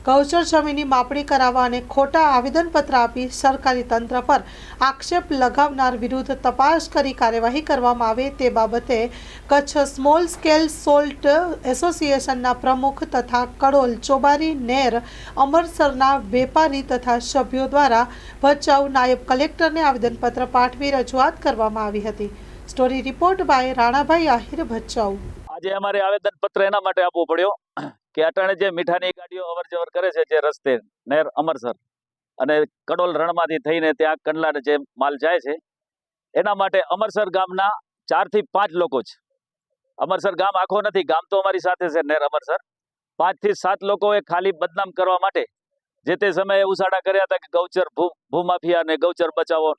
ગૌચર જમીનની માપણી કરાવવા અને ખોટા આવેદનપત્ર આપી સરકારી તંત્ર પર આક્ષેપ લગાવનાર વિરુદ્ધ તપાસ કરી કાર્યવાહી કરવામાં આવે તે બાબતે કચ્છ સ્મોલ સ્કેલ સોલ્ટ એસોસિએશનના પ્રમુખ તથા કડોલ ચોબારી નેર અમરસરના વેપારી તથા સભ્યો દ્વારા ભચાઉ નાયબ કલેક્ટરને આવેદનપત્ર પાઠવી રજૂઆત કરવામાં આવી હતી। Story report by Ranabhai Ahir Bhachau. આજે અમારે આવેદનપત્ર એના માટે આપવું પડ્યો કે અટાણે જે મીઠાની ગાડીઓ અવર જવર કરે છે જે રસ્તે નેર અમરસર અને કડોલ રણમાંથી થઈને ત્યાં કંડલાને જે માલ જાય છે એના માટે અમરસર ગામના 4 થી 5 લોકો છે। અમરસર ગામ આખો નથી, ગામ તો અમારી સાથે છે નેર અમરસર। 5 થી 7 લોકોએ ખાલી બદનામ કરવા માટે જે તે સમયે ઉસાડા કર્યા હતા કે ગૌચર ભૂમાફિયા અને ગૌચર બચાવો,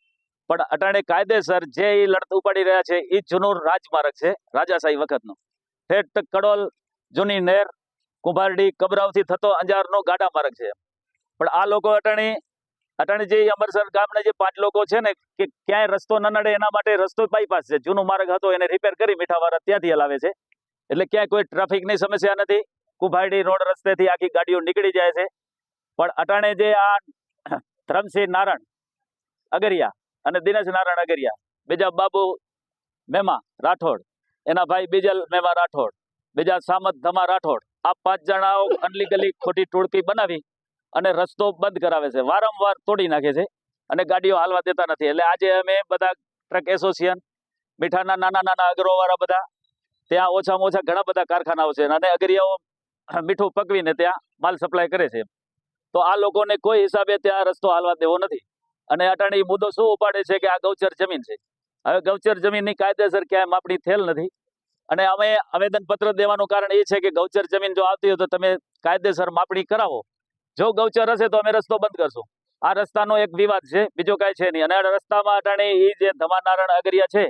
પણ અટાણે કાયદેસર જે લડત ઉપાડી રહ્યા છે એ જૂનો રાજમાર્ગ છે રાજાશાહી વખતનો, ઠેઠ કડોલ જૂની નેર કુંભારડી કબરાવથી થતો અંજારનો ગાડા માર્ગ છે। પણ આ લોકો અટાણે જે અમરસર ગામના જે 5 લોકો છે ને કે ક્યાંય રસ્તો ન નડે એના માટે રસ્તો બાયપાસ છે, જૂનો માર્ગ હતો એને રિપેર કરી મીઠાવાળા ત્યાંથી હલાવે છે, એટલે ક્યાંય કોઈ ટ્રાફિકની સમસ્યા નથી। કુંભારડી રોડ રસ્તેથી આખી ગાડીઓ નીકળી જાય છે। પણ અટાણે જે આ ધરમસિંહ નારણ અગરિયા અને દિનેશ નારણ અગરિયા, બીજા બાબુ મેમા રાઠોડ, એના ભાઈ બીજલ મેમા રાઠોડ, બીજા સામત ધમા રાઠોડ, આ 5 જણાઓ અનલીગલી ખોટી ટોળકી બનાવી અને રસ્તો બંધ કરાવે છે, વારંવાર તોડી નાખે છે અને ગાડીઓ હાલવા દેતા નથી। એટલે આજે અમે બધા ટ્રક એસોસિએશન મીઠાના નાના અગરોવાળા બધા ત્યાં ઓછામાં ઓછા ઘણા બધા કારખાનાઓ છે અને અગરિયાઓ મીઠું પકવીને ત્યાં માલ સપ્લાય કરે છે, તો આ લોકોને કોઈ હિસાબે ત્યાં રસ્તો હાલવા દેવો નથી। અને અટાણે મુદ્દો શું ઉપાડે છે કે આ ગૌચર જમીન છે। હવે ગૌચર જમીનની કાયદેસર ક્યાંય માપણી થયેલ નથી અને અમે આવેદનપત્ર દેવાનું કારણ એ છે કે ગૌચર જમીન જો આવતી હોય તો તમે કાયદેસર માપણી કરાવો, જો ગૌચર હશે તો અમે રસ્તો બંધ કરશું। આ રસ્તાનો એક વિવાદ છે, બીજો કાંઈ છે નહીં। અને આ રસ્તામાં અટાણે એ જે ધમાનારણ અગરિયા છે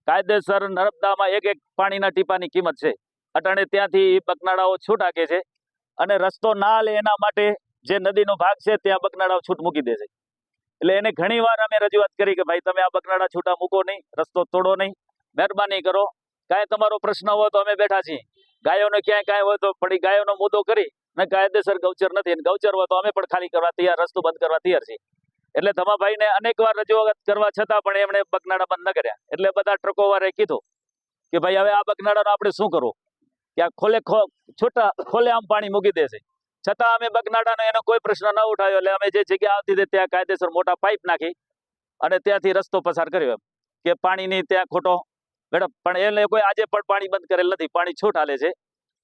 કાયદેસર નર્મદામાં એક પાણીના ટીપાની કિંમત છે, અટાણે ત્યાંથી બકનાળાઓ છૂટ હાકે છે અને રસ્તો ના લે એના માટે જે નદીનો ભાગ છે ત્યાં બકનાળાઓ છૂટ મૂકી દે છે। એટલે એને ઘણી વાર અમે રજૂઆત કરી કે ભાઈ તમે આ બકનાળા છૂટા મૂકો નહીં, રસ્તો તોડો નહીં, મહેરબાની કરો, કાંઈ તમારો પ્રશ્ન હોય તો અમે બેઠા છીએ। ગાયોને ક્યાંય કાંઈ હોય તો પણ એ ગાયોનો મુદ્દો કરી ને કાયદેસર ગૌચર નથી અને ગૌચર હોય તો અમે પણ ખાલી કરવા તૈયાર, રસ્તો બંધ કરવા તૈયાર છીએ। એટલે ધમાભાઈને અનેકવાર રજૂઆત કરવા છતાં પણ એમણે બકનાળા બંધ ન કર્યા, એટલે બધા ટ્રકો વાળાએ કીધું કે ભાઈ હવે આ બકનાળાનો આપણે શું કરવું, કે આ ખોલે આમ પાણી મૂકી દેશે, છતાં અમે બકનાળાનો એનો કોઈ પ્રશ્ન ન ઉઠાવ્યો। એટલે અમે જે જગ્યા આવતી હતી ત્યાં કાયદેસર મોટા પાઇપ નાખી અને ત્યાંથી રસ્તો પસાર કર્યો, એમ કે પાણીની ત્યાં ખોટો મેડમ, પણ એ લોકોએ આજે પણ પાણી બંધ કરેલ નથી, પાણી છૂટ હાલે છે।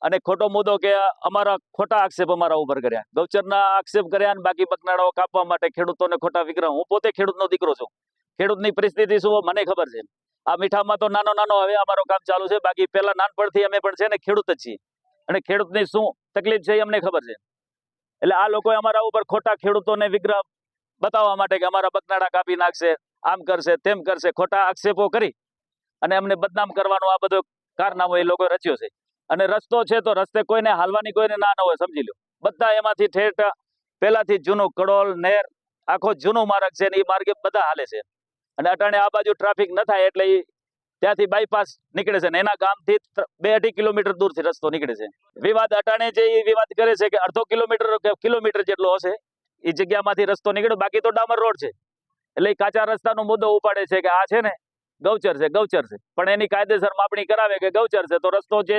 અને ખોટો મુદ્દો કે અમારા ખોટા આક્ષેપ અમારા ઉપર કર્યા, ગૌચરના આક્ષેપ કર્યા અને બાકી બકનાળાઓ કાપવા માટે ખેડૂતોને ખોટા વિગ્રહ। હું પોતે ખેડૂતનો દીકરો છું, ખેડૂતની પરિસ્થિતિ શું મને ખબર છે। આ મીઠામાં તો નાનો હવે અમારો કામ ચાલુ છે, બાકી પહેલા નાનપણથી અમે પણ છે ને ખેડૂત જ છીએ અને ખેડૂતની શું તકલીફ છે એ અમને ખબર છે। એટલે આ લોકોએ અમારા ઉપર ખોટા ખેડૂતોને વિગ્રહ બતાવવા માટે કે અમારા બકનાળા કાપી નાખશે, આમ કરશે, તેમ કરશે, ખોટા આક્ષેપો કરી અને અમને બદનામ કરવાનો આ બધો કારનામો એ લોકો રચ્યો છે। અને રસ્તો છે તો રસ્તે કોઈને હાલવાની કોઈને ના હોય, સમજી લો, બધા એમાંથી ઠેઠ પહેલાથી જૂનું કડોલ નેર આખો જૂનો માર્ગ છે ને એ માર્ગે બધા હાલે છે। અને અટાણે આ બાજુ ટ્રાફિક ન થાય એટલે એ ત્યાંથી બાયપાસ નીકળે છે ને એના ગામથી 2-2.5 કિલોમીટર દૂરથી રસ્તો નીકળે છે। વિવાદ અટાણે જે વિવાદ કરે છે કે અડધો કિલોમીટર જેટલો હશે એ જગ્યામાંથી રસ્તો નીકળ્યો, બાકી તો ડામર રોડ છે। એટલે એ કાચા રસ્તાનો મુદ્દો ઉપાડે છે કે આ છે ને ગૌચર છે, પણ એની કાયદેસર માપણી કરાવે કે ગૌચર છે તો રસ્તો જે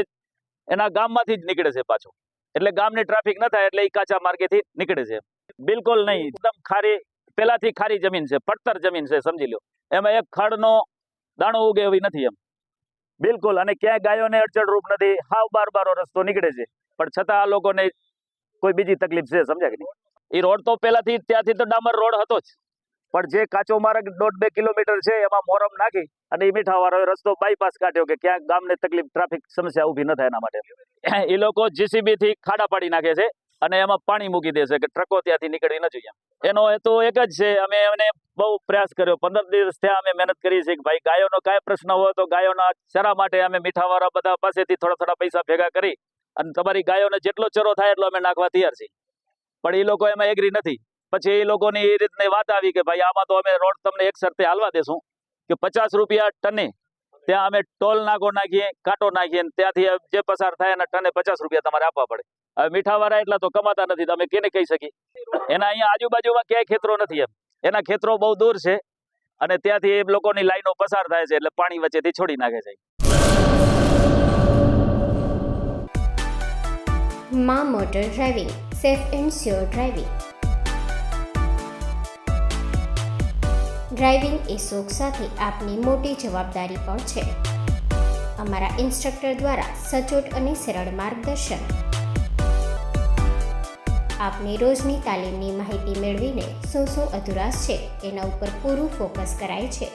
એના ગામમાંથી જ નીકળે છે પાછો, એટલે ગામની ટ્રાફિક ન થાય એટલે એ કાચા માર્ગેથી નીકળે છે। બિલકુલ નહીં, એકદમ ખારી, પેલાથી ખારી જમીન છે, પડતર જમીન છે, સમજી લો, એમાં એક ખડનો દાણો ઉગે એવી નથી એમ, બિલકુલ। અને ક્યાંય ગાયોને અડચણરૂપ નથી, હાવ બારો રસ્તો નીકળે છે, પણ છતાં આ લોકોને કોઈ બીજી તકલીફ છે, સમજ્યા કે નહીં। એ રોડ તો પેલાથી ત્યાંથી તો ડામર રોડ હતો જ, પણ જે કાચો માર્ગ 1.5-2 કિલોમીટર છે એમાં મોરમ નાખી અને એ મીઠાવાળો રસ્તો બાયપાસ કાઢ્યો કે ક્યાંક ગામને તકલીફ, ટ્રાફિક સમસ્યા ઊભી ન થાય એના માટે। એ લોકો જીસીબી થી ખાડા પાડી નાખે છે અને એમાં પાણી મૂકી દે છે કે ટ્રકો ત્યાંથી નીકળી ન જોઈએ। એનો હેતુ એક જ છે, અમે એમને બહુ પ્રયાસ કર્યો, 15 દિવસ થયા અમે મહેનત કરી છે કે ભાઈ ગાયોનો કાંઈ પ્રશ્ન હોય તો ગાયોના ચરા માટે અમે મીઠાવાળા બધા પાસેથી થોડા પૈસા ભેગા કરી અને તમારી ગાયોને જેટલો ચરો થાય એટલો અમે નાખવા તૈયાર છીએ, પણ એ લોકો એમાં એગ્રી નથી। પછી એ લોકોની એ રીતની વાત આવી કે ભાઈ આમાં તો અમે રોડ તમને એક શરતે હાલવા દેશું કે 50 રૂપિયા ટને ત્યાં અમે ટોલ નાકો નાખીએ, કાંટો નાખીએ, ત્યાંથી જે પસાર થાય એના ટને 50 રૂપિયા તમારે આપવા પડે. હવે મીઠાવાળા એટલા તો કમાતા નથી, તમે કેને કહી શકીએ? એના અહીંયા આજુબાજુમાં ક્યાંય ખેતરો નથી એમ, એના ખેતરો બહુ દૂર છે અને ત્યાંથી એ લોકોની લાઈનો પસાર થાય છે એટલે પાણી વચ્ચેથી છોડી નાખે છે. માં motor driving, safe and sure driving. Driving એ શોખ સાથે આપની મોટી જવાબદારી પણ છે. અમારા ઇન્સ્ટ્રક્ટર દ્વારા સચોટ અને સરળ માર્ગદર્શન. આપની રોજની તાલીમની માહિતી મેળવીને શું અધુરાશ છે એના ઉપર પૂરું ફોકસ કરાય છે.